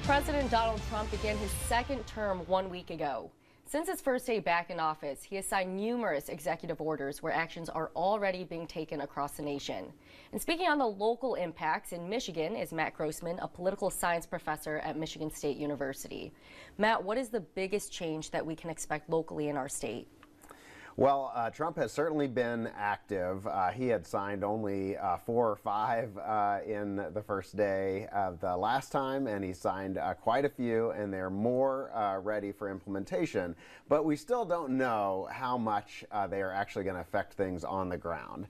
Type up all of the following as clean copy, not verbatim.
President Donald Trump began his second term 1 week ago. Since his first day back in office, he has signed numerous executive orders where actions are already being taken across the nation. And speaking on the local impacts in Michigan is Matt Grossman, a political science professor at Michigan State University. Matt, what is the biggest change that we can expect locally in our state? Well, Trump has certainly been active. He had signed only 4 or 5 in the first day of the last time, and he signed quite a few, and they're more ready for implementation. But we still don't know how much they are actually going to affect things on the ground,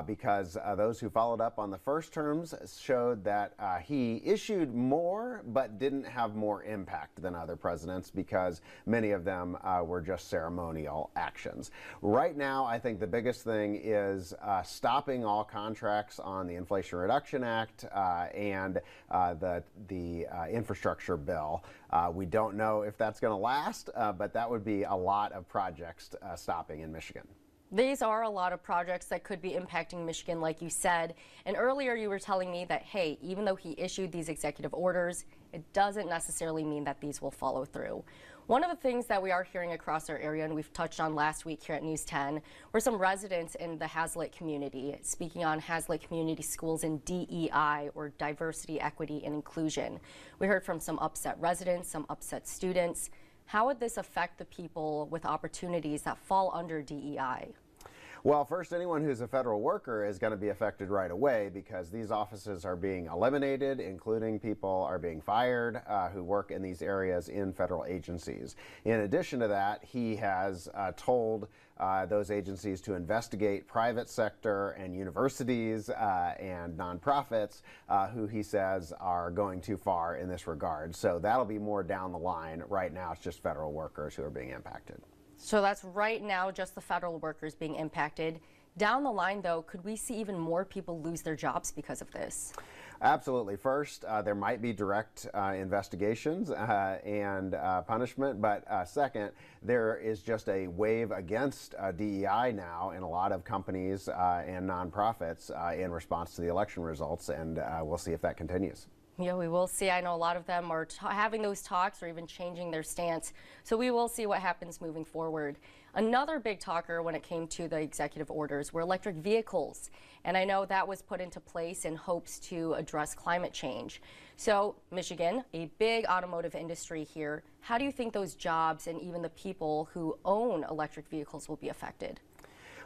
because those who followed up on the first terms showed that he issued more but didn't have more impact than other presidents because many of them were just ceremonial actions. Right now, I think the biggest thing is stopping all contracts on the Inflation Reduction Act and the infrastructure bill. We don't know if that's going to last, but that would be a lot of projects stopping in Michigan. These are a lot of projects that could be impacting Michigan, like you said. And earlier you were telling me that, hey, even though he issued these executive orders, it doesn't necessarily mean that these will follow through. One of the things that we are hearing across our area, and we've touched on last week here at News 10, were some residents in the Hazlitt community speaking on Hazlitt Community Schools and DEI, or diversity, equity, and inclusion. We heard from some upset residents, some upset students. How would this affect the people with opportunities that fall under DEI? Well, first, anyone who's a federal worker is going to be affected right away because these offices are being eliminated, including people are being fired who work in these areas in federal agencies. In addition to that, he has told those agencies to investigate private sector and universities and nonprofits who he says are going too far in this regard. So that'll be more down the line. Right now, it's just federal workers who are being impacted. So that's right now just the federal workers being impacted. Down the line, though, could we see even more people lose their jobs because of this? Absolutely. First, there might be direct investigations and punishment, but second, there is just a wave against DEI now in a lot of companies and nonprofits in response to the election results, and we'll see if that continues. Yeah, we will see. I know a lot of them are having those talks or even changing their stance. So we will see what happens moving forward. Another big talker when it came to the executive orders were electric vehicles. And I know that was put into place in hopes to address climate change. So Michigan, a big automotive industry here, how do you think those jobs and even the people who own electric vehicles will be affected?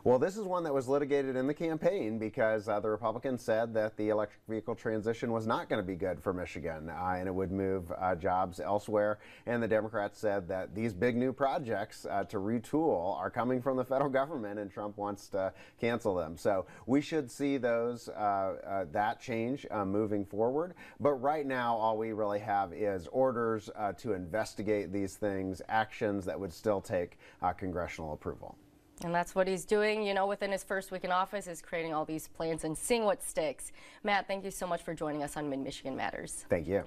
Well, this is one that was litigated in the campaign because the Republicans said that the electric vehicle transition was not going to be good for Michigan and it would move jobs elsewhere. And the Democrats said that these big new projects to retool are coming from the federal government and Trump wants to cancel them. So we should see those that change moving forward. But right now, all we really have is orders to investigate these things, actions that would still take congressional approval. And that's what he's doing, you know, within his first week in office, is creating all these plans and seeing what sticks. Matt, thank you so much for joining us on Mid-Michigan Matters. Thank you.